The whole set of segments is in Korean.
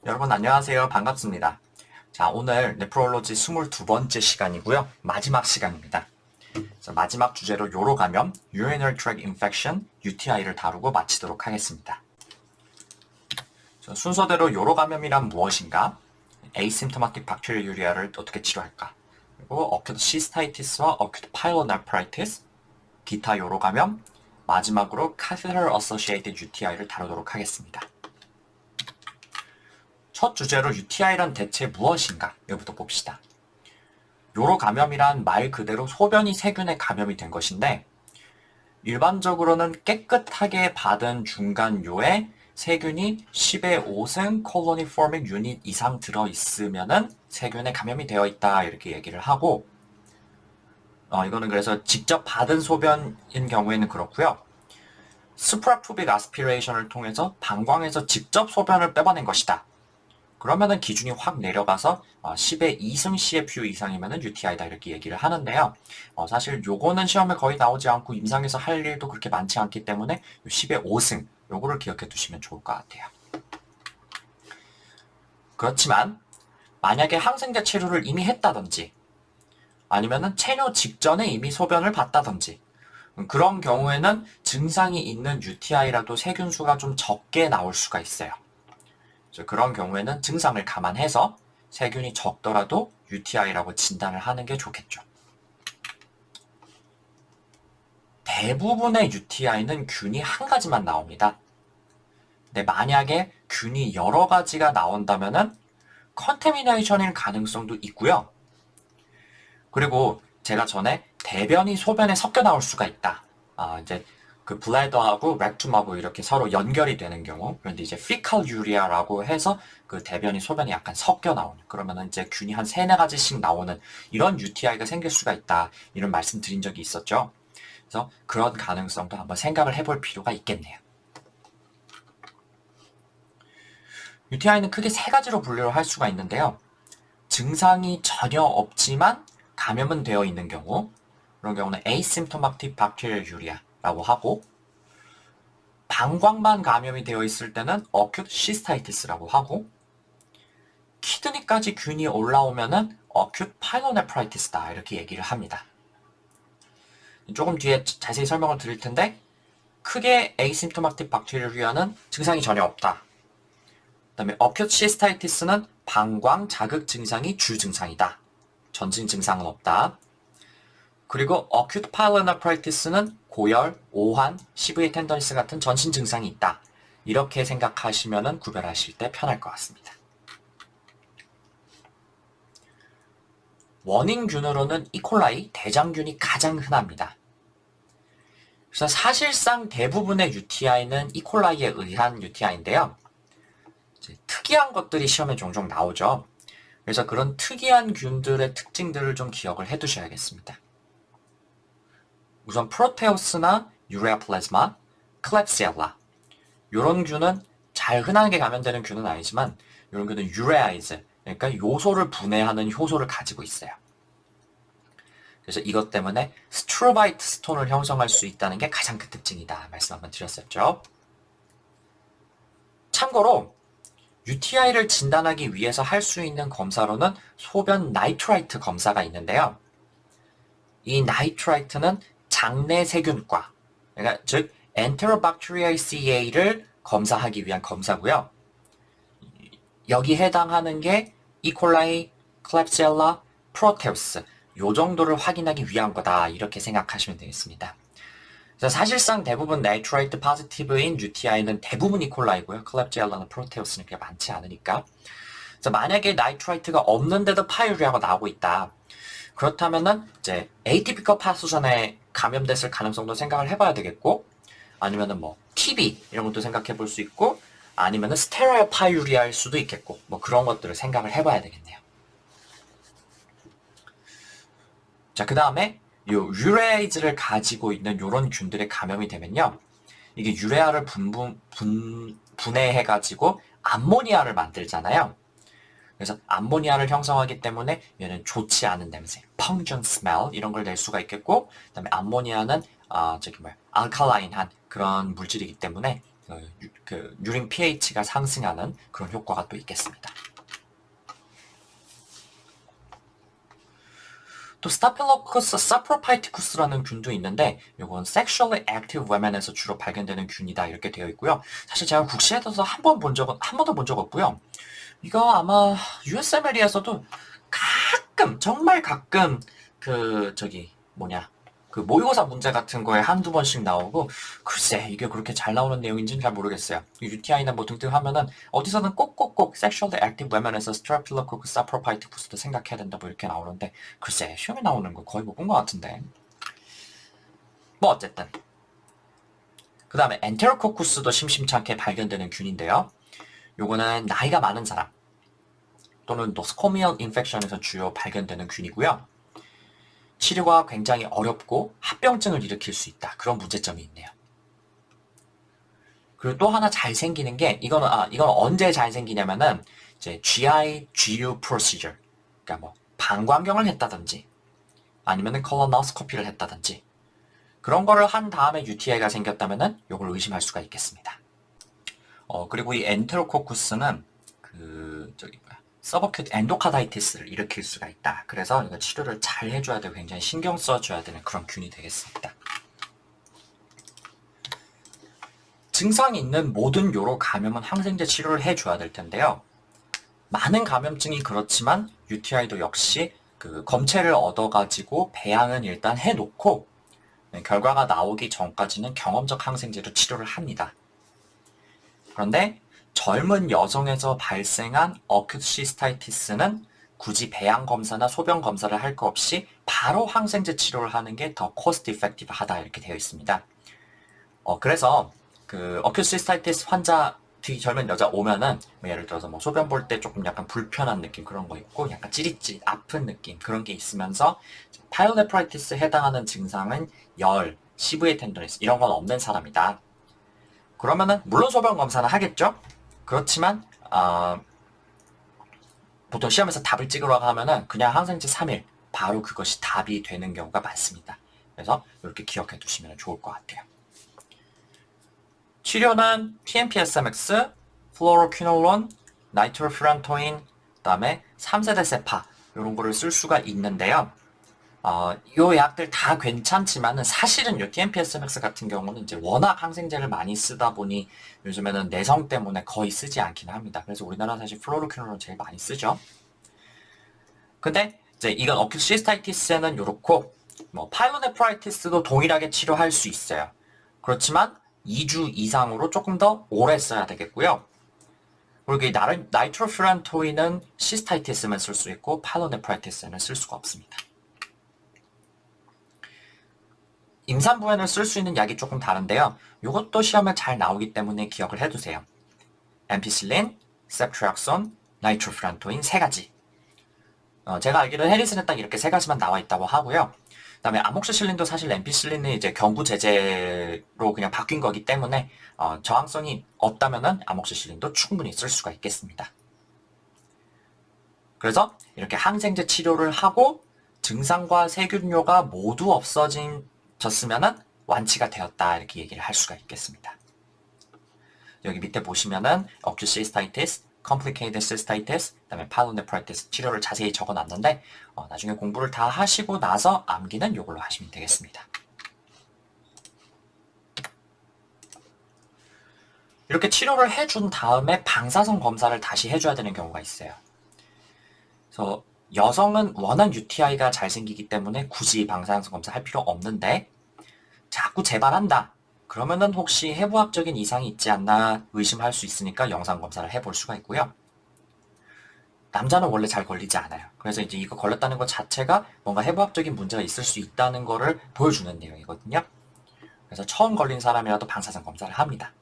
여러분 안녕하세요. 반갑습니다. 자, 오늘 네프롤로지 22번째 시간이고요. 마지막 시간입니다. 자, 마지막 주제로 요로 감염, urinary tract infection, UTI를 다루고 마치도록 하겠습니다. 자, 순서대로 요로 감염이란 무엇인가? asymptomatic bacteriuria를 어떻게 치료할까? 그리고 acute cystitis와 acute pyelonephritis, 기타 요로 감염, 마지막으로 catheter associated UTI를 다루도록 하겠습니다. 첫 주제로 UTI란 대체 무엇인가? 여기부터 봅시다. 요로 감염이란 말 그대로 소변이 세균에 감염이 된 것인데 일반적으로는 깨끗하게 받은 중간요에 세균이 10의 5승 콜로니 포밍 유닛 이상 들어있으면은 세균에 감염이 되어 있다 이렇게 얘기를 하고 이거는 그래서 직접 받은 소변인 경우에는 그렇고요. 수프라푸빅 아스피레이션을 통해서 방광에서 직접 소변을 빼봐낸 것이다. 그러면은 기준이 확 내려가서 10의 2승 CFU 이상이면은 UTI다 이렇게 얘기를 하는데요. 사실 요거는 시험에 거의 나오지 않고 임상에서 할 일도 그렇게 많지 않기 때문에 10의 5승 요거를 기억해 두시면 좋을 것 같아요. 그렇지만 만약에 항생제 치료를 이미 했다든지 아니면은 체뇨 직전에 이미 소변을 봤다든지 그런 경우에는 증상이 있는 UTI라도 세균수가 좀 적게 나올 수가 있어요. 그런 경우에는 증상을 감안해서 세균이 적더라도 UTI라고 진단을 하는 게 좋겠죠. 대부분의 UTI는 균이 한 가지만 나옵니다. 근데 만약에 균이 여러 가지가 나온다면은 컨테미네이션일 가능성도 있고요. 그리고 제가 전에 대변이 소변에 섞여 나올 수가 있다. 이제 그 블래더하고 렉툼하고 이렇게 서로 연결이 되는 경우, 그런데 이제 피컬 유리아라고 해서 그 대변이 소변이 약간 섞여 나오는, 그러면은 이제 균이 한 세네 가지씩 나오는 이런 UTI가 생길 수가 있다. 이런 말씀 드린 적이 있었죠. 그래서 그런 가능성도 한번 생각을 해볼 필요가 있겠네요. UTI는 크게 세 가지로 분류를 할 수가 있는데요. 증상이 전혀 없지만 감염은 되어 있는 경우, 그런 경우는 asymptomatic bacteriuria라고 하고, 방광만 감염이 되어 있을 때는 acute cystitis라고 하고, 키드니까지 균이 올라오면은 acute pyelonephritis다 이렇게 얘기를 합니다. 조금 뒤에 자세히 설명을 드릴 텐데 크게 asymptomatic bacteriuria는 증상이 전혀 없다. 그다음에 acute cystitis는 방광 자극 증상이 주 증상이다. 전진 증상은 없다. 그리고 acute pyelonephritis는 고열, 오한, CV 텐더니스 같은 전신 증상이 있다. 이렇게 생각하시면 구별하실 때 편할 것 같습니다. 원인균으로는 이콜라이, 대장균이 가장 흔합니다. 그래서 사실상 대부분의 UTI는 이콜라이에 의한 UTI인데요. 특이한 것들이 시험에 종종 나오죠. 그래서 그런 특이한 균들의 특징들을 좀 기억을 해두셔야겠습니다. 우선 프로테우스나 유레아 플레즈마, 클랩시엘라 이런 균은 잘 흔하게 감염되는 균은 아니지만 이런 균은 유레아이즈, 그러니까 요소를 분해하는 효소를 가지고 있어요. 그래서 이것 때문에 스트로바이트 스톤을 형성할 수 있다는 게 가장 큰 특징이다 말씀 한번 드렸었죠. 참고로 UTI를 진단하기 위해서 할 수 있는 검사로는 소변 나이트라이트 검사가 있는데요. 이 나이트라이트는 장내 세균과, 그러니까 즉 엔테로박테리아cea를 검사하기 위한 검사고요. 여기 해당하는 게 이콜라이, 클랩시엘라, 프로테우스 요 정도를 확인하기 위한 거다 이렇게 생각하시면 되겠습니다. 사실상 대부분 나이트라이트 포지티브인 UTI는 대부분 이콜라이고요. 클랩시엘라나 프로테우스는 그렇게 많지 않으니까. 만약에 나이트라이트가 없는데도 파유리아가 나오고 있다. 그렇다면은 이제 에이티피컬 파소전에 감염됐을 가능성도 생각을 해봐야 되겠고, 아니면은 뭐 TB 이런 것도 생각해 볼 수 있고, 아니면은 스테라일 파유리아일 수도 있겠고, 뭐 그런 것들을 생각을 해봐야 되겠네요. 자, 그 다음에 요 유레아이즈를 가지고 있는 요런 균들의 감염이 되면요, 이게 유레아를 분해해가지고 암모니아를 만들잖아요. 그래서 암모니아를 형성하기 때문에 얘는 좋지 않은 냄새, pungent smell 이런 걸 낼 수가 있겠고, 그다음에 암모니아는 알칼라인한 그런 물질이기 때문에 유린 pH가 상승하는 그런 효과가 또 있겠습니다. 또 스타필로코커스 사프로파이티쿠스라는 균도 있는데 이건 sexually active women에서 주로 발견되는 균이다 이렇게 되어 있고요. 사실 제가 국시에서 한 번도 본 적 없고요. 이거 아마 USMLE에서도 가끔 정말 가끔 그 모의고사 문제 같은 거에 한두 번씩 나오고 글쎄 이게 그렇게 잘 나오는 내용인지는 잘 모르겠어요. UTI나 뭐 등등 하면은 어디서는 꼭꼭꼭 sexually active women에서 Staphylococcus saprophyticus도 생각해야 된다 뭐 이렇게 나오는데 글쎄 시험에 나오는 거 거의 못 본 것 같은데 뭐 어쨌든 그 다음에 엔테로코쿠스도 심심찮게 발견되는 균인데요. 요거는 나이가 많은 사람 또는 노스코미얼 인펙션에서 주요 발견되는 균이고요. 치료가 굉장히 어렵고 합병증을 일으킬 수 있다. 그런 문제점이 있네요. 그리고 또 하나 잘 생기는 게 이건 언제 잘 생기냐면은 이제 GI, GU procedure. 그러니까 뭐 방광경을 했다든지 아니면은 컬러노스코피를 했다든지 그런 거를 한 다음에 UTI가 생겼다면은 이걸 의심할 수가 있겠습니다. 그리고 이 엔테로코쿠스는 서버큐트 엔도카다이티스를 일으킬 수가 있다. 그래서 이거 치료를 잘 해줘야 되고 굉장히 신경 써줘야 되는 그런 균이 되겠습니다. 증상이 있는 모든 요로 감염은 항생제 치료를 해줘야 될 텐데요. 많은 감염증이 그렇지만 UTI도 역시 그 검체를 얻어가지고 배양은 일단 해놓고 결과가 나오기 전까지는 경험적 항생제로 치료를 합니다. 그런데 젊은 여성에서 발생한 어큐트 시스타이티스는 굳이 배양 검사나 소변 검사를 할 거 없이 바로 항생제 치료를 하는 게 더 코스트 이펙티브하다 이렇게 되어 있습니다. 그래서 그 어큐트 시스타이티스 환자 되게 젊은 여자 오면은 뭐 예를 들어서 뭐 소변 볼 때 조금 약간 불편한 느낌 그런 거 있고 약간 찌릿찌릿 아픈 느낌 그런 게 있으면서 파이로네프라이티스에 해당하는 증상은 열, CV 텐더니스 이런 건 없는 사람이다. 그러면은 물론 소변 검사는 하겠죠. 그렇지만 보통 시험에서 답을 찍으라고 하면은 그냥 항생제 3일 바로 그것이 답이 되는 경우가 많습니다. 그래서 이렇게 기억해 두시면 좋을 것 같아요. 치료는 TMP-SMX, 플로로퀴놀론, 나이트로퓨란토인, 그 다음에 3세대 세파 이런 거를 쓸 수가 있는데요. 요 약들 다 괜찮지만은 사실은 요 TMP-SMX 같은 경우는 이제 워낙 항생제를 많이 쓰다 보니 요즘에는 내성 때문에 거의 쓰지 않긴 합니다. 그래서 우리나라는 사실 플로로퀴놀론 제일 많이 쓰죠. 근데 이제 이건 어큐트 시스타이티스에는 요렇고 뭐 파일로네프라이티스도 동일하게 치료할 수 있어요. 그렇지만 2주 이상으로 조금 더 오래 써야 되겠고요. 그리고 이 나이트로퓨란토인은 시스타이티스만 쓸 수 있고 파일로네프라이티스는 쓸 수가 없습니다. 임산부에는 쓸 수 있는 약이 조금 다른데요. 이것도 시험에 잘 나오기 때문에 기억을 해두세요. 엠피실린, 셉트리악손, 나이트로퓨란토인 3가지. 제가 알기로는 해리슨에 딱 이렇게 3가지만 나와 있다고 하고요. 그 다음에 아목시실린도 사실 엠피실린은 이제 경구 제제로 그냥 바뀐 거기 때문에 저항성이 없다면은 아목시실린도 충분히 쓸 수가 있겠습니다. 그래서 이렇게 항생제 치료를 하고 증상과 세균료가 모두 없어졌으면은 완치가 되었다 이렇게 얘기를 할 수가 있겠습니다. 여기 밑에 보시면은 어큐 시스타이티스, complicated cystitis, 그다음에 파일로네프라이티스 치료를 자세히 적어놨는데 나중에 공부를 다 하시고 나서 암기는 이걸로 하시면 되겠습니다. 이렇게 치료를 해준 다음에 방사선 검사를 다시 해줘야 되는 경우가 있어요. 그래서 여성은 워낙 UTI가 잘 생기기 때문에 굳이 방사선 검사 할 필요 없는데 자꾸 재발한다. 그러면은 혹시 해부학적인 이상이 있지 않나 의심할 수 있으니까 영상 검사를 해볼 수가 있고요. 남자는 원래 잘 걸리지 않아요. 그래서 이제 이거 걸렸다는 것 자체가 뭔가 해부학적인 문제가 있을 수 있다는 거를 보여주는 내용이거든요. 그래서 처음 걸린 사람이라도 방사선 검사를 합니다.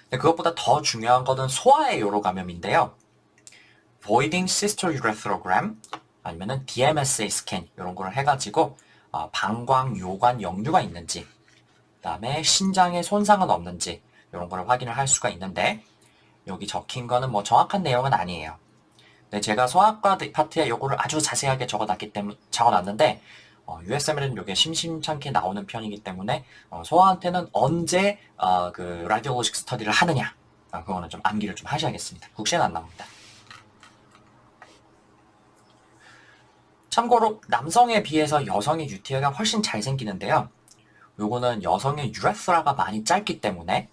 근데 그것보다 더 중요한 거는 소아의 요로 감염인데요. Voiding Cystourethrogram 아니면은 DMSA 스캔 이런 거를 해가지고 방광, 요관, 역류가 있는지 그 다음에 신장에 손상은 없는지 이런 거를 확인을 할 수가 있는데 여기 적힌 거는 뭐 정확한 내용은 아니에요. 근데 제가 소아과 파트에 요거를 아주 자세하게 적어놨는데 USML은 이게 심심찮게 나오는 편이기 때문에 소아한테는 언제 그 라디올로직 스터디를 하느냐 그거는 좀 암기를 좀 하셔야겠습니다. 국시는 안 나옵니다. 참고로 남성에 비해서 여성의 UTI가 훨씬 잘 생기는데요. 요거는 여성의 유레스라가 많이 짧기 때문에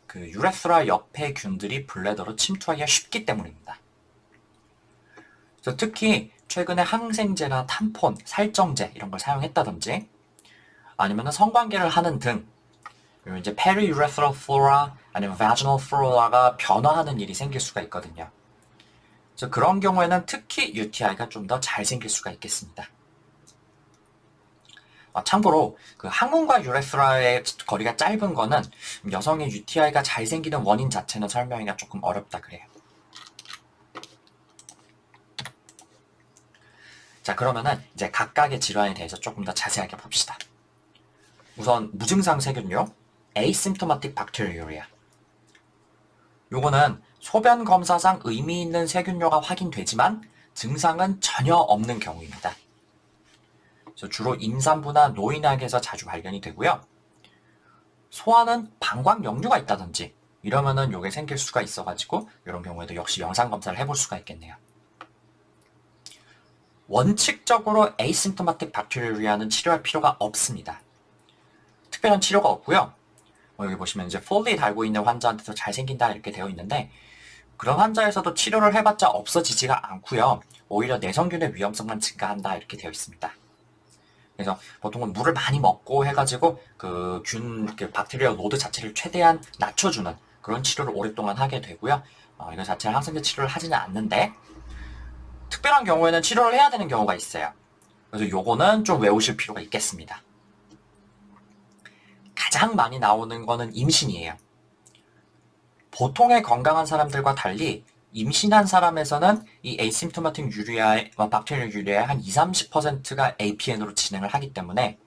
그 유레스라 옆의 균들이 블래더로 침투하기가 쉽기 때문입니다. 그래서 특히 최근에 항생제나 탐폰, 살정제 이런 걸 사용했다든지 아니면 성관계를 하는 등 이제 페리유레스럴 플로라 아니면 vaginal 플로라가 변화하는 일이 생길 수가 있거든요. 그래서 그런 경우에는 특히 UTI가 좀 더 잘 생길 수가 있겠습니다. 참고로 그 항문과 유레스라의 거리가 짧은 거는 여성의 UTI가 잘 생기는 원인 자체는 설명하기가 조금 어렵다 그래요. 자, 그러면은 이제 각각의 질환에 대해서 조금 더 자세하게 봅시다. 우선 무증상 세균요, asymptomatic bacteriuria. 요거는 소변 검사상 의미 있는 세균류가 확인되지만 증상은 전혀 없는 경우입니다. 주로 임산부나 노인학에서 자주 발견이 되고요. 소아는 방광역류가 있다든지 이러면은 요게 생길 수가 있어가지고 이런 경우에도 역시 영상 검사를 해볼 수가 있겠네요. 원칙적으로 asymptomatic bacteriuria는 치료할 필요가 없습니다. 특별한 치료가 없고요. 여기 보시면 이제 폴리 달고 있는 환자한테도 잘 생긴다 이렇게 되어 있는데 그런 환자에서도 치료를 해봤자 없어지지가 않고요. 오히려 내성균의 위험성만 증가한다 이렇게 되어 있습니다. 그래서 보통은 물을 많이 먹고 해가지고 그 박테리아 로드 자체를 최대한 낮춰주는 그런 치료를 오랫동안 하게 되고요. 이거 자체를 항생제 치료를 하지는 않는데 특별한 경우에는 치료를 해야 되는 경우가 있어요. 그래서 요거는 좀 외우실 필요가 있겠습니다. 가장 많이 나오는 거는 임신이에요. 보통의 건강한 사람들과 달리 임신한 사람에서는 이 asymptomatic 박테리아 유리아의 한 20-30%가 APN으로 진행을 하기 때문에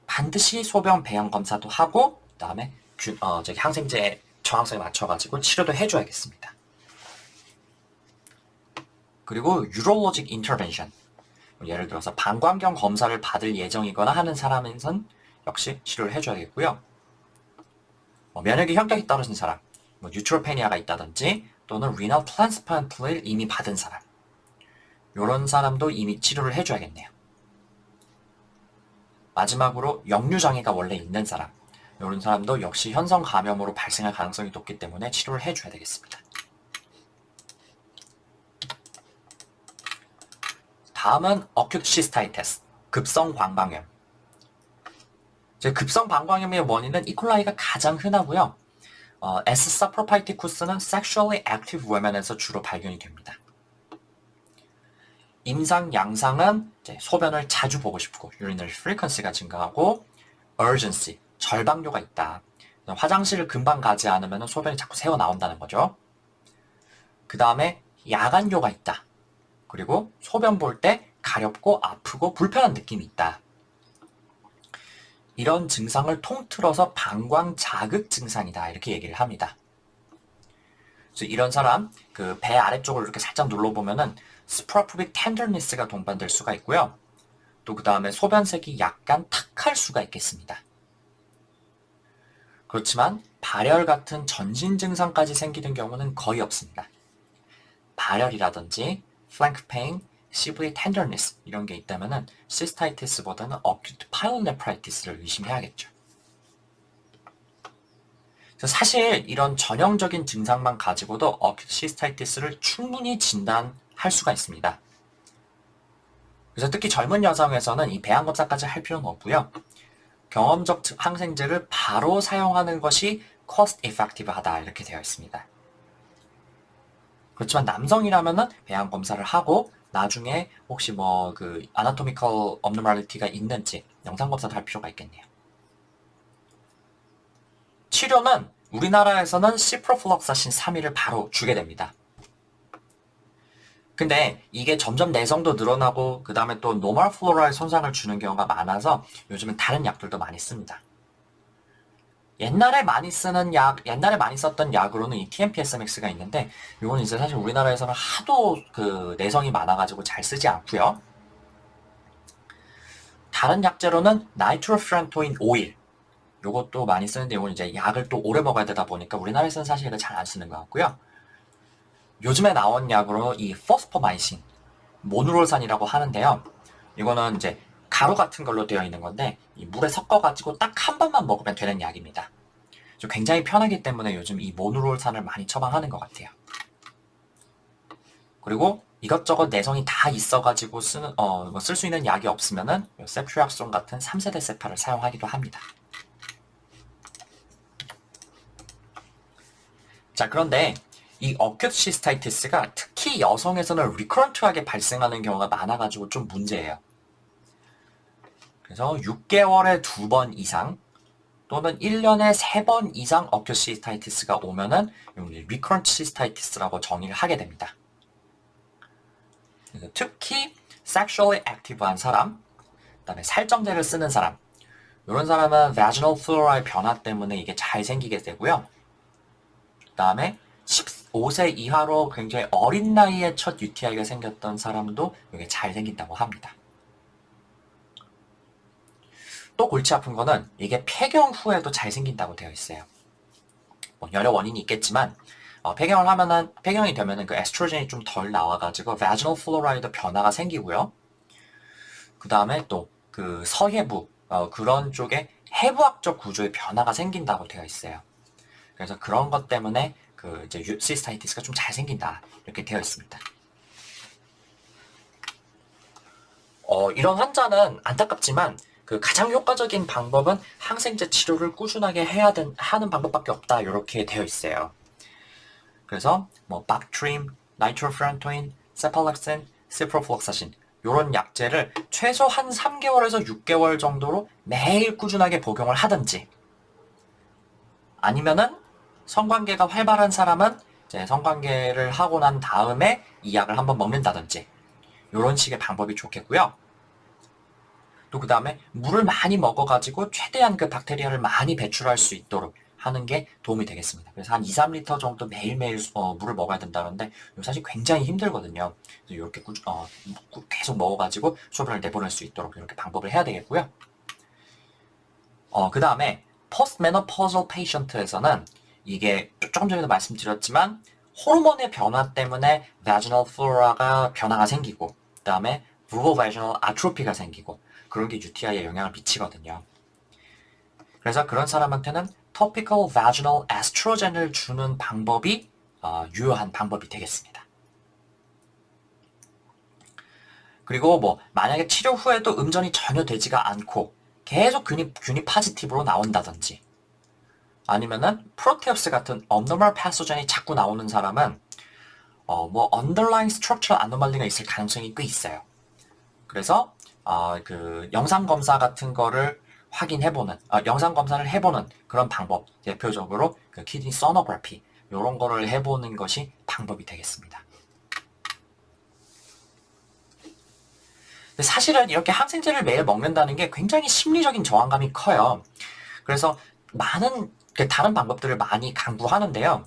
반드시 소변 배양 검사도 하고 그다음에 항생제 저항성에 맞춰가지고 치료도 해줘야겠습니다. 그리고 urologic intervention, 예를 들어서 방광경 검사를 받을 예정이거나 하는 사람에선 역시 치료를 해줘야겠고요. 면역이 현격이 떨어진 사람, 뉴트로페니아가 있다든지 또는 renal transplant를 이미 받은 사람, 이런 사람도 이미 치료를 해줘야겠네요. 마지막으로 역류장애가 원래 있는 사람, 이런 사람도 역시 현성 감염으로 발생할 가능성이 높기 때문에 치료를 해줘야 되겠습니다. 다음은 acute cystitis, 급성 방광염. 급성 방광염의 원인은 이콜라이가 가장 흔하고요. S. saprophyticus는 sexually active women에서 주로 발견이 됩니다. 임상 양상은 소변을 자주 보고 싶고 urinary frequency가 증가하고 urgency, 절박료가 있다. 화장실을 금방 가지 않으면 소변이 자꾸 새어 나온다는 거죠. 그 다음에 야간뇨가 있다. 그리고 소변 볼 때 가렵고 아프고 불편한 느낌이 있다. 이런 증상을 통틀어서 방광 자극 증상이다 이렇게 얘기를 합니다. 그래서 이런 사람 그 배 아래쪽을 이렇게 살짝 눌러보면은 스프라푸빅 텐더니스가 동반될 수가 있고요. 또 그 다음에 소변색이 약간 탁할 수가 있겠습니다. 그렇지만 발열 같은 전신 증상까지 생기는 경우는 거의 없습니다. 발열이라든지 flank pain, 시브리 텐더니스 이런 게 있다면은 시스타이티스보다는 acute pyelonephritis를 의심해야겠죠. 사실 이런 전형적인 증상만 가지고도 acute 시스타이티스를 충분히 진단할 수가 있습니다. 그래서 특히 젊은 여성에서는 이 배양 검사까지 할 필요는 없고요. 경험적 항생제를 바로 사용하는 것이 cost effective하다 이렇게 되어 있습니다. 그렇지만 남성이라면은 배양 검사를 하고 나중에 혹시 그 anatomical abnormality가 있는지 영상 검사도 할 필요가 있겠네요. 치료는 우리나라에서는 시프로플록사신 3일을 바로 주게 됩니다. 근데 이게 점점 내성도 늘어나고 그 다음에 또 노멀 플로라의 손상을 주는 경우가 많아서 요즘은 다른 약들도 많이 씁니다. 옛날에 많이 썼던 약으로는 이 TMPSMX가 있는데 이건 이제 사실 우리나라에서는 하도 그 내성이 많아가지고 잘 쓰지 않고요. 다른 약재로는 나이트로퓨란토인 오일. 요것도 많이 쓰는데 이건 이제 약을 또 오래 먹어야 되다 보니까 우리나라에서는 사실 이거 잘 안 쓰는 것 같고요. 요즘에 나온 약으로 이 포스포마이신, 모누롤산이라고 하는데요. 이거는 이제 가루 같은 걸로 되어 있는 건데 이 물에 섞어가지고 딱 한 번만 먹으면 되는 약입니다. 굉장히 편하기 때문에 요즘 이 모누롤산을 많이 처방하는 것 같아요. 그리고 이것저것 내성이 다 있어가지고 쓸 수 있는 약이 없으면은 세프트리악손 같은 3세대 세파를 사용하기도 합니다. 자, 그런데 이 어큐트 시스타이티스가 특히 여성에서는 리커런트하게 발생하는 경우가 많아가지고 좀 문제예요. 그래서 6개월에 2번 이상 또는 1년에 3번 이상 어큐트 시스타이티스가 오면은 리커런트 시스타이티스라고 정의를 하게 됩니다. 그래서 특히 sexually active한 사람, 그다음에 살점제를 쓰는 사람, 이런 사람은 vaginal flora의 변화 때문에 이게 잘 생기게 되고요. 그다음에 15세 이하로 굉장히 어린 나이에 첫 UTI가 생겼던 사람도 이게 잘 생긴다고 합니다. 또 골치 아픈 거는 이게 폐경 후에도 잘 생긴다고 되어 있어요. 여러 원인이 있겠지만 폐경이 되면은 그 에스트로겐이 좀 덜 나와가지고 vaginal flora에도 변화가 생기고요. 그 다음에 또 그 서해부 그런 쪽에 해부학적 구조의 변화가 생긴다고 되어 있어요. 그래서 그런 것 때문에 그 이제 시스타이티스가 좀 잘 생긴다 이렇게 되어 있습니다. 이런 환자는 안타깝지만 그 가장 효과적인 방법은 항생제 치료를 꾸준하게 하는 방법밖에 없다 이렇게 되어 있어요. 그래서 뭐 박트림, 나이트로퓨란토인, 세팔락신, 시프로플록사신 이런 약제를 최소 한 3개월에서 6개월 정도로 매일 꾸준하게 복용을 하든지 아니면은 성관계가 활발한 사람은 이제 성관계를 하고 난 다음에 이 약을 한번 먹는다든지 이런 식의 방법이 좋겠고요. 또 그 다음에 물을 많이 먹어가지고 최대한 그 박테리아를 많이 배출할 수 있도록 하는 게 도움이 되겠습니다. 그래서 한 2, 3리터 정도 매일매일 물을 먹어야 된다는데 사실 굉장히 힘들거든요. 그래서 이렇게 계속 먹어가지고 수분을 내보낼 수 있도록 이렇게 방법을 해야 되겠고요. 그 다음에 postmenopausal patient에서는 이게 조금 전에도 말씀드렸지만 호르몬의 변화 때문에 vaginal flora가 변화가 생기고 그 다음에 vulvovaginal atrophy가 생기고 그런 게 UTI에 영향을 미치거든요. 그래서 그런 사람한테는 topical vaginal estrogen을 주는 방법이 유효한 방법이 되겠습니다. 그리고 뭐 만약에 치료 후에도 음전이 전혀 되지가 않고 계속 균이 파지티브로 나온다든지 아니면은 프로테우스 같은 abnormal pathogen이 자꾸 나오는 사람은 뭐 underlying structural anomaly가 있을 가능성이 꽤 있어요. 그래서 그 영상 검사 같은 거를 확인해보는 영상 검사를 해보는 그런 방법 대표적으로 그 키드니 소노그래피 이런 거를 해보는 것이 방법이 되겠습니다. 근데 사실은 이렇게 항생제를 매일 먹는다는 게 굉장히 심리적인 저항감이 커요. 그래서 많은 다른 방법들을 많이 강구하는데요.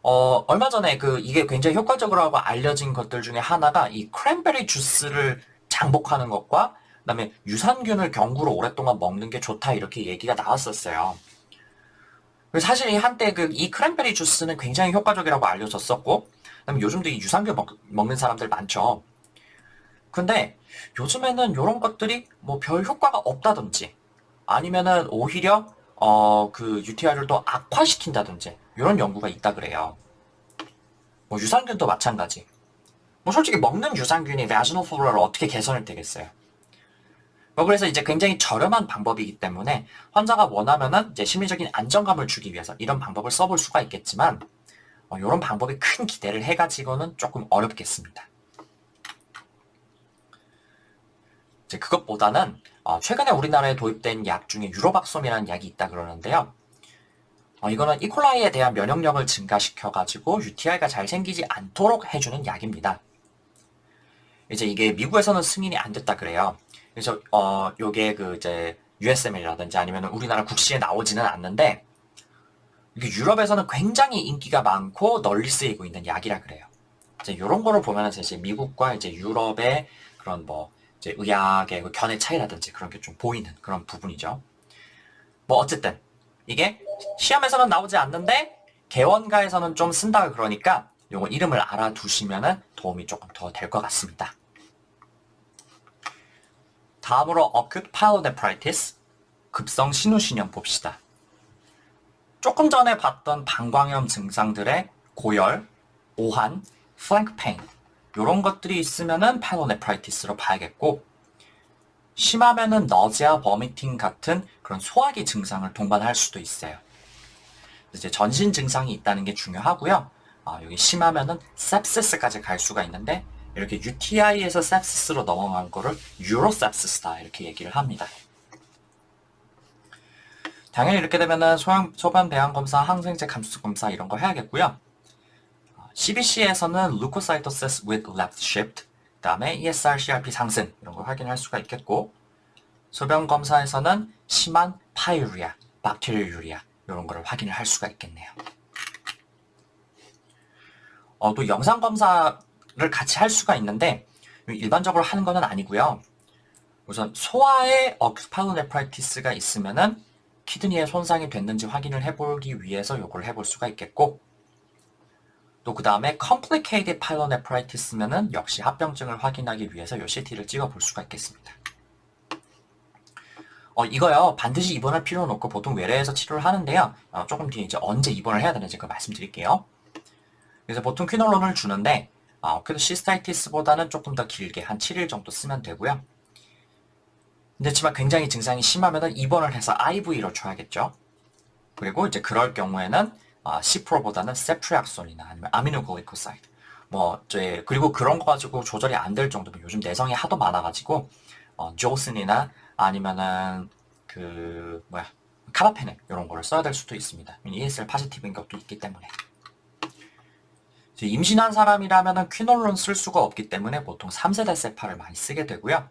얼마 전에 이게 굉장히 효과적이라고 알려진 것들 중에 하나가 이 크랜베리 주스를 장복하는 것과 그다음에 유산균을 경구로 오랫동안 먹는 게 좋다 이렇게 얘기가 나왔었어요. 사실 한때 이 크랜베리 주스는 굉장히 효과적이라고 알려졌었고 그다음에 요즘도 이 유산균 먹는 사람들 많죠. 근데 요즘에는 이런 것들이 뭐 별 효과가 없다든지 아니면은 오히려 그 UTI를 더 악화시킨다든지 이런 연구가 있다 그래요. 뭐 유산균도 마찬가지. 뭐 솔직히 먹는 유산균이 vaginal flora를 어떻게 개선을 되겠어요. 그래서 이제 굉장히 저렴한 방법이기 때문에 환자가 원하면은 이제 심리적인 안정감을 주기 위해서 이런 방법을 써볼 수가 있겠지만 이런 방법에 큰 기대를 해가지고는 조금 어렵겠습니다. 이제 그것보다는 최근에 우리나라에 도입된 약 중에 유로박솜이라는 약이 있다 그러는데요. 이거는 이콜라이에 대한 면역력을 증가시켜가지고 UTI가 잘 생기지 않도록 해주는 약입니다. 이제 이게 미국에서는 승인이 안 됐다 그래요. 그래서 요게 이제 USM이라든지 아니면 우리나라 국시에 나오지는 않는데 이게 유럽에서는 굉장히 인기가 많고 널리 쓰이고 있는 약이라 그래요. 이제 요런 거를 보면은 이제 미국과 이제 유럽의 그런 뭐 이제 의학의 그 견해 차이라든지 그런 게 좀 보이는 그런 부분이죠. 뭐 어쨌든 이게 시험에서는 나오지 않는데 개원가에서는 좀 쓴다 그러니까 요거 이름을 알아두시면은 도움이 조금 더 될 것 같습니다. 다음으로 acute pyelonephritis, 급성 신우신염 봅시다. 조금 전에 봤던 방광염 증상들의 고열, 오한, flank pain 이런 것들이 있으면은 pyelonephritis로 봐야겠고, 심하면은 nausea, vomiting 같은 그런 소화기 증상을 동반할 수도 있어요. 이제 전신 증상이 있다는 게 중요하고요. 여기 심하면은 sepsis까지 갈 수가 있는데 이렇게 UTI에서 sepsis로 넘어간 거를 urosepsis다 이렇게 얘기를 합니다. 당연히 이렇게 되면은 소변 배양 검사, 항생제 감수 검사 이런 거 해야겠고요. CBC에서는 leukocytosis with left shift, 그 다음에 ESR, CRP 상승 이런 걸 확인할 수가 있겠고, 소변 검사에서는 심한 파이루리아, 박테리유리아 이런 거를 확인을 할 수가 있겠네요. 또 영상 검사를 같이 할 수가 있는데 일반적으로 하는 거는 아니고요. 우선 소아에 acute pyelonephritis가 있으면은 키드니에 손상이 됐는지 확인을 해보기 위해서 이걸 해볼 수가 있겠고, 또 그 다음에 complicated pyelonephritis면은 역시 합병증을 확인하기 위해서 이 CT를 찍어볼 수가 있겠습니다. 이거요 반드시 입원할 필요는 없고 보통 외래에서 치료를 하는데요. 조금 뒤에 이제 언제 입원을 해야 되는지 그 말씀드릴게요. 그래서 보통 퀴놀론을 주는데 그래도 시스타이티스보다는 조금 더 길게 한 7일 정도 쓰면 되고요. 그렇지만 굉장히 증상이 심하면 입원을 해서 IV로 줘야겠죠. 그리고 이제 그럴 경우에는 시프로보다는 세프리악손이나 아니면 아미노글리코사이드 그리고 그런 거 가지고 조절이 안 될 정도면 요즘 내성이 하도 많아가지고 조슨이나 아니면은 카바페넴 이런 거를 써야 될 수도 있습니다. ESR 포지티브인 것도 있기 때문에. 임신한 사람이라면 퀴놀론 쓸 수가 없기 때문에 보통 3세대 세파를 많이 쓰게 되고요.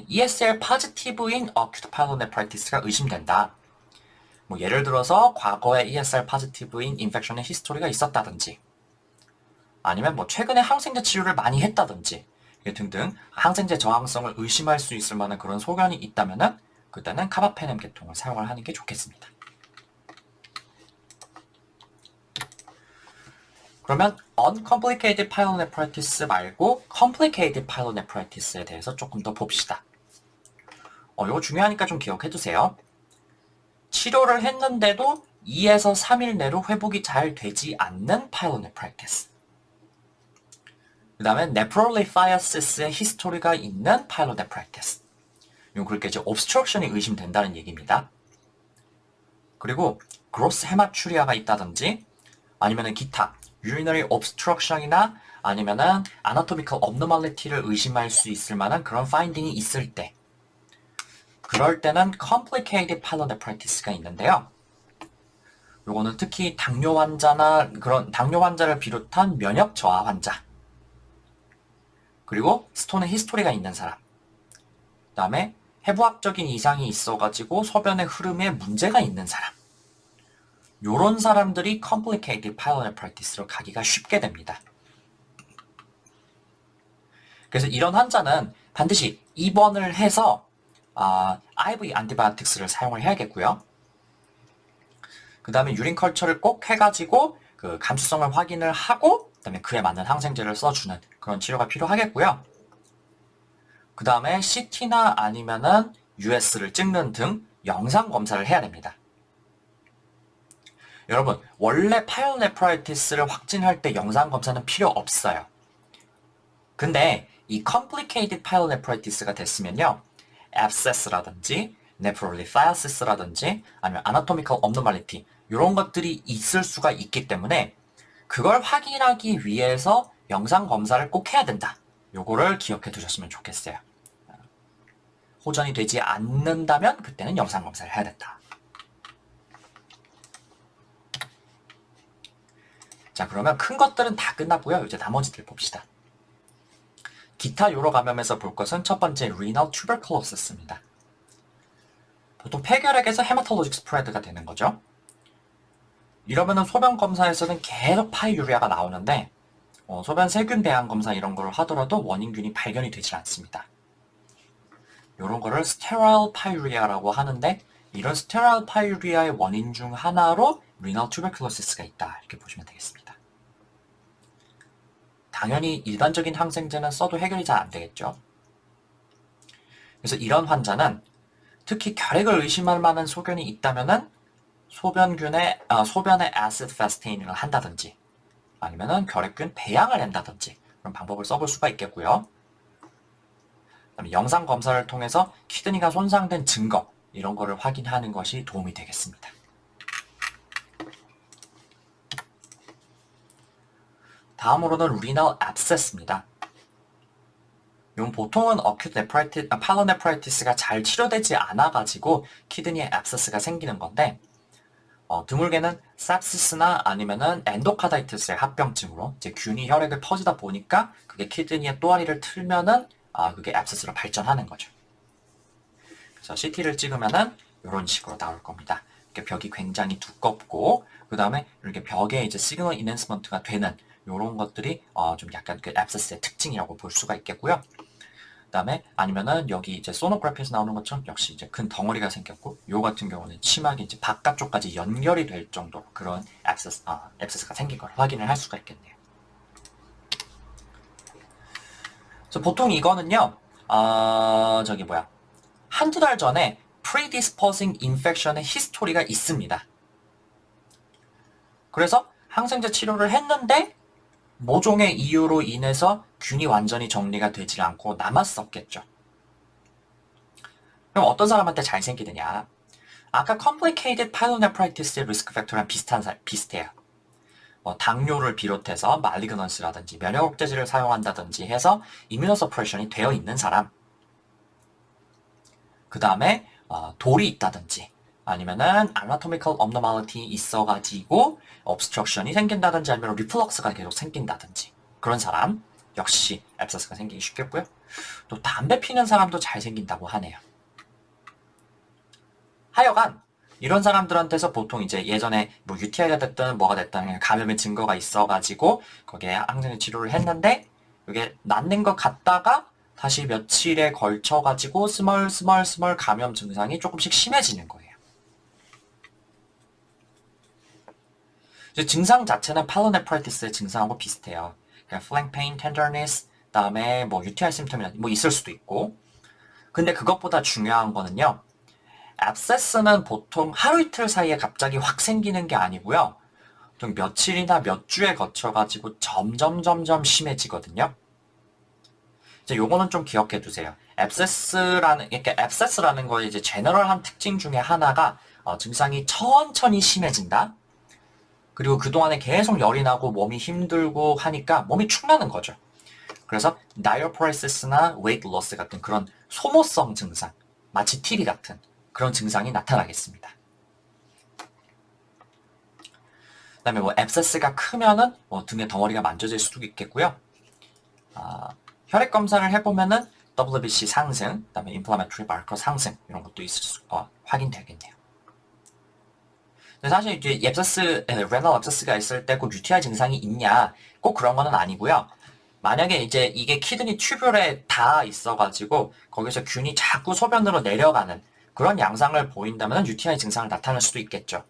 ESR 포지티브인 acute pyelonephritis가 의심된다. 예를 들어서 과거에 ESR 포지티브인 인펙션의 히스토리가 있었다든지, 아니면 최근에 항생제 치료를 많이 했다든지 등등 항생제 저항성을 의심할 수 있을 만한 그런 소견이 있다면은 그때는 카바페넴 계통을 사용을 하는 게 좋겠습니다. 그러면 uncomplicated pyelonephritis 말고 complicated pyelonephritis에 대해서 조금 더 봅시다. 이거 중요하니까 좀 기억해 두세요. 치료를 했는데도 2에서 3일 내로 회복이 잘 되지 않는 pyelonephritis. 그 다음에 nephrolithiasis의 히스토리가 있는 pyelonephritis. 이건 그렇게 이제 obstruction이 의심된다는 얘기입니다. 그리고 gross hematuриa가 있다든지 아니면은 기타 urinary obstruction이나 아니면은 anatomical abnormality를 의심할 수 있을 만한 그런 finding이 있을 때, 그럴 때는 complicated pyelonephritis가 있는데요. 요거는 특히 당뇨 환자나 그런 당뇨 환자를 비롯한 면역 저하 환자, 그리고 스톤의 히스토리가 있는 사람, 그 다음에 해부학적인 이상이 있어가지고 소변의 흐름에 문제가 있는 사람, 요런 사람들이 complicated pyelonephritis로 가기가 쉽게 됩니다. 그래서 이런 환자는 반드시 입원을 해서 IV 안티바이오틱스를 사용을 해야겠고요. 그 다음에 유린 컬처를 꼭 해가지고 그 감수성을 확인을 하고 그 다음에 그에 맞는 항생제를 써주는 그런 치료가 필요하겠고요. 그 다음에 CT나 아니면은 US를 찍는 등 영상 검사를 해야 됩니다. 여러분, 원래 pyelonephritis를 확진할 때 영상 검사는 필요 없어요. 근데 이 complicated pyelonephritis가 됐으면요, abscess라든지 nephrolithiasis라든지 아니면 anatomical abnormality 이런 것들이 있을 수가 있기 때문에 그걸 확인하기 위해서 영상 검사를 꼭 해야 된다. 요거를 기억해 두셨으면 좋겠어요. 호전이 되지 않는다면 그때는 영상 검사를 해야 된다. 자, 그러면 큰 것들은 다 끝났고요. 이제 나머지들 봅시다. 기타 요로 감염에서 볼 것은 첫 번째 renal tuberculosis입니다. 보통 폐결핵에서 헤마톨로직 스프레드가 되는 거죠. 이러면은 소변 검사에서는 계속 파이유리아가 나오는데 소변 세균 배양 검사 이런 걸 하더라도 원인균이 발견이 되질 않습니다. 이런 거를 스테라일 파유리아라고 하는데 이런 스테라일 파유리아의 원인 중 하나로 리널 튜버클로시스가 있다 이렇게 보시면 되겠습니다. 당연히 일반적인 항생제는 써도 해결이 잘 안 되겠죠. 그래서 이런 환자는 특히 결핵을 의심할 만한 소견이 있다면은 소변의 애시드 페스테이닝을 한다든지 아니면은 결핵균 배양을 한다든지 그런 방법을 써볼 수가 있겠고요. 그다음에 영상 검사를 통해서 키드니가 손상된 증거 이런 거를 확인하는 것이 도움이 되겠습니다. 다음으로는 renal abscess입니다. 이건 보통은 acute pyelonephritis가 잘 치료되지 않아가지고 키드니에 abscess가 생기는 건데 드물게는 sepsis나 아니면은 엔도카다이티스의 합병증으로 이제 균이 혈액을 퍼지다 보니까 그게 키드니의 또아리를 틀면은 그게 abscess로 발전하는 거죠. 그래서 CT를 찍으면은 이런 식으로 나올 겁니다. 이렇게 벽이 굉장히 두껍고 그 다음에 이렇게 벽에 이제 시그널 인핸스먼트가 되는 이런 것들이 좀 약간 그 abscess의 특징이라고 볼 수가 있겠고요. 그다음에 아니면은 여기 이제 소노그래피에서 나오는 것처럼 역시 이제 큰 덩어리가 생겼고 요 같은 경우는 심하게 이제 바깥쪽까지 연결이 될 정도로 그런 abscess가 생긴 걸 확인을 할 수가 있겠네요. 그래서 보통 이거는요, 한두 달 전에 predisposing infection의 히스토리가 있습니다. 그래서 항생제 치료를 했는데 모종의 이유로 인해서 균이 완전히 정리가 되지 않고 남았었겠죠. 그럼 어떤 사람한테 잘 생기느냐? 아까 complicated pyelonephritis의 리스크 팩터랑 비슷해요. 당뇨를 비롯해서 말리그넌스라든지 면역억제제를 사용한다든지 해서 이뮤노서프레션이 되어 있는 사람. 그 다음에 돌이 있다든지 아니면은 anatomical abnormality 있어가지고 obstruction이 생긴다든지 아니면 reflux가 계속 생긴다든지 그런 사람 역시 abscess가 생기기 쉽겠고요. 또 담배 피는 사람도 잘 생긴다고 하네요. 하여간 이런 사람들한테서 보통 이제 예전에 뭐 UTI가 됐든 뭐가 됐든 감염의 증거가 있어가지고 거기에 항생제 치료를 했는데 이게 낫는 것 같다가 다시 며칠에 걸쳐가지고 스멀 감염 증상이 조금씩 심해지는 거예요. 증상 자체는 pyelonephritis의 증상하고 비슷해요. flank pain, tenderness, 그다음에 뭐 UTI 심텀이 뭐 있을 수도 있고. 근데 그것보다 중요한 거는요. abscess는 보통 하루 이틀 사이에 갑자기 확 생기는 게 아니고요. 보통 며칠이나 몇 주에 거쳐가지고 점점 심해지거든요. 이제 요거는 좀 기억해 두세요. abscess라는 거의 이제 제너럴한 특징 중에 하나가 증상이 천천히 심해진다. 그리고 그동안에 계속 열이 나고 몸이 힘들고 하니까 몸이 축나는 거죠. 그래서 diaphoresis,나 weight loss 같은 그런 소모성 증상, 마치 TB 같은 그런 증상이 나타나겠습니다. 그다음에 뭐 abscess가 크면은 등에 덩어리가 만져질 수도 있겠고요. 혈액 검사를 해보면은 WBC 상승, 그다음에 inflammatory marker 상승 이런 것도 확인되겠네요. 사실 이제 renal abscess가 있을 때 꼭 UTI 증상이 있냐 꼭 그런 거는 아니고요. 만약에 이제 이게 키드니 튜뷸에 다 있어가지고 거기서 균이 자꾸 소변으로 내려가는 그런 양상을 보인다면 UTI 증상을 나타낼 수도 있겠죠.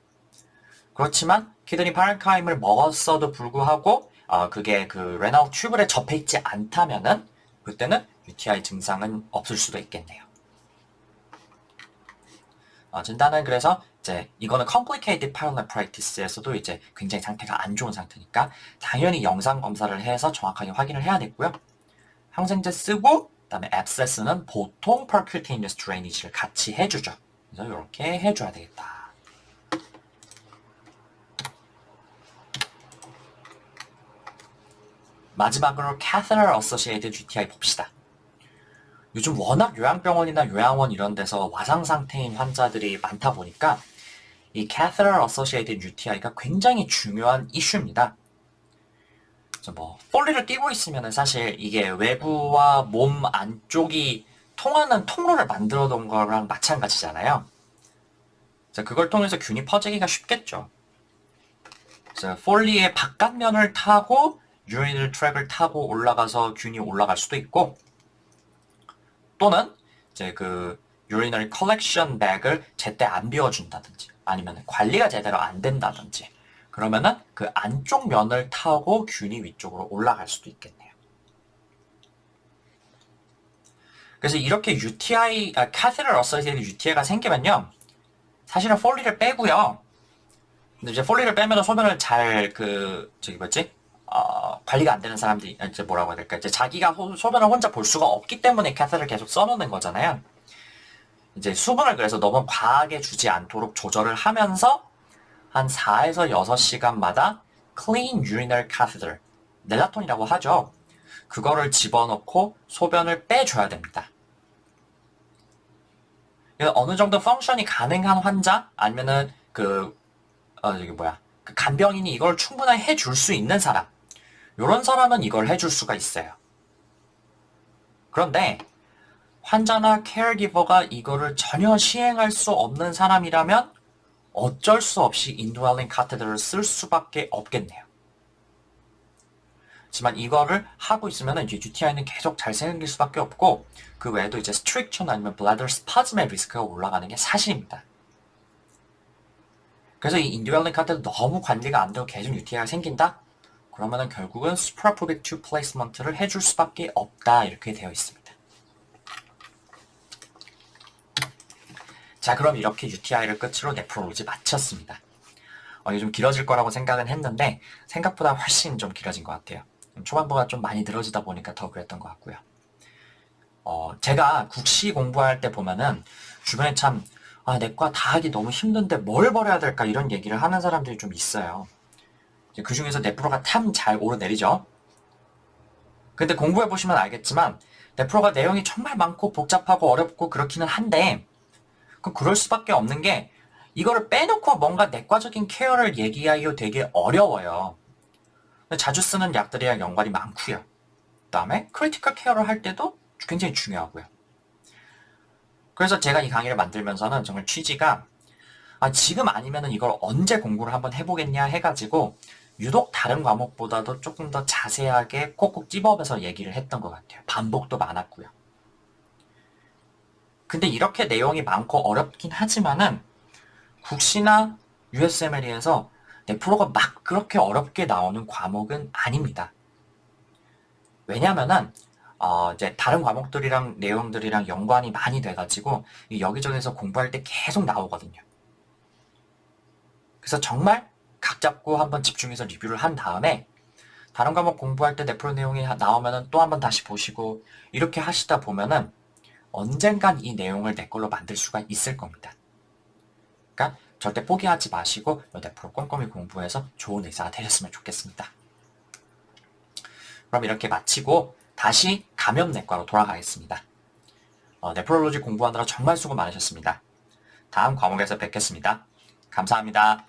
그렇지만 키드니 파렌카임을 먹었어도 불구하고 그게 그 레날 튜브에 접해 있지 않다면은 그때는 UTI 증상은 없을 수도 있겠네요. 진단은 그래서 이제 이거는 complicated pyelonephritis에서도 이제 굉장히 상태가 안 좋은 상태니까 당연히 영상 검사를 해서 정확하게 확인을 해야 되고요. 항생제 쓰고 그다음에 abscess는 보통 percutaneous drainage를 같이 해주죠. 그래서 이렇게 해줘야 되겠다. 마지막으로 catheter associated UTI 봅시다. 요즘 워낙 요양병원이나 요양원 이런 데서 와상 상태인 환자들이 많다 보니까 이 catheter associated UTI가 굉장히 중요한 이슈입니다. 뭐 폴리를 띄고 있으면 사실 이게 외부와 몸 안쪽이 통하는 통로를 만들어 놓은 거랑 마찬가지잖아요. 그걸 통해서 균이 퍼지기가 쉽겠죠. 그래서 폴리의 바깥면을 타고 유리너리 트랙을 타고 올라가서 균이 올라갈 수도 있고, 또는 이제 그 유리너리 컬렉션 백을 제때 안 비워준다든지, 아니면 관리가 제대로 안 된다든지, 그러면은 그 안쪽 면을 타고 균이 위쪽으로 올라갈 수도 있겠네요. 그래서 이렇게 UTI, catheter associated UTI가 생기면요, 사실은 폴리를 빼고요. 근데 이제 폴리를 빼면 소변을 잘 관리가 안 되는 사람들이 이제 뭐라고 해야 될까? 이제 자기가 소변을 혼자 볼 수가 없기 때문에 카테를 계속 써놓는 거잖아요. 이제 수분을 그래서 너무 과하게 주지 않도록 조절을 하면서 한 4에서 6시간마다 clean urinary catheter, 넬라톤이라고 하죠. 그거를 집어넣고 소변을 빼줘야 됩니다. 어느 정도 펑션이 가능한 환자, 아니면은 그 간병인이 이걸 충분히 해줄 수 있는 사람, 이런 사람은 이걸 해줄 수가 있어요. 그런데 환자나 케어기버가 이거를 전혀 시행할 수 없는 사람이라면 어쩔 수 없이 인도얼링 카테드를 쓸 수밖에 없겠네요. 하지만 이거를 하고 있으면 이제 UTI는 계속 잘 생길 수밖에 없고, 그 외에도 이제 스트릭션 아니면 블라더 스파즘의 리스크가 올라가는 게 사실입니다. 그래서 이 인도얼링 카테드 너무 관리가 안 되고 계속 UTI가 생긴다? 그러면은 결국은 suprapubic tube placement를 해줄 수밖에 없다, 이렇게 되어 있습니다. 자, 그럼 이렇게 UTI를 끝으로 네프롤로지 마쳤습니다. 이게 좀 길어질 거라고 생각은 했는데 생각보다 훨씬 좀 길어진 것 같아요. 초반부가 좀 많이 늘어지다 보니까 더 그랬던 것 같고요. 제가 국시 공부할 때 보면은 주변에 참 내과 다 하기 너무 힘든데 뭘 버려야 될까, 이런 얘기를 하는 사람들이 좀 있어요. 그 중에서 네프로가 참 잘 오르내리죠. 근데 공부해보시면 알겠지만 네프로가 내용이 정말 많고 복잡하고 어렵고 그렇기는 한데, 그럴 수밖에 없는 게 이거를 빼놓고 뭔가 내과적인 케어를 얘기하기가 되게 어려워요. 자주 쓰는 약들이랑 연관이 많고요. 그 다음에 크리티컬 케어를 할 때도 굉장히 중요하고요. 그래서 제가 이 강의를 만들면서는 정말 취지가 지금 아니면은 이걸 언제 공부를 한번 해보겠냐 해가지고 유독 다른 과목보다도 조금 더 자세하게 콕콕 찝어서 얘기를 했던 것 같아요. 반복도 많았고요. 근데 이렇게 내용이 많고 어렵긴 하지만은 국시나 USMLE에서 네프로가 막 그렇게 어렵게 나오는 과목은 아닙니다. 왜냐면은 이제 다른 과목들이랑 내용들이랑 연관이 많이 돼가지고 여기저기서 공부할 때 계속 나오거든요. 그래서 정말 각 잡고 한번 집중해서 리뷰를 한 다음에 다른 과목 공부할 때 네프로 내용이 나오면은 또 한번 다시 보시고 이렇게 하시다 보면은 언젠간 이 내용을 내 걸로 만들 수가 있을 겁니다. 그러니까 절대 포기하지 마시고 네프로 꼼꼼히 공부해서 좋은 의사가 되셨으면 좋겠습니다. 그럼 이렇게 마치고 다시 감염내과로 돌아가겠습니다. 네프롤로지 공부하느라 정말 수고 많으셨습니다. 다음 과목에서 뵙겠습니다. 감사합니다.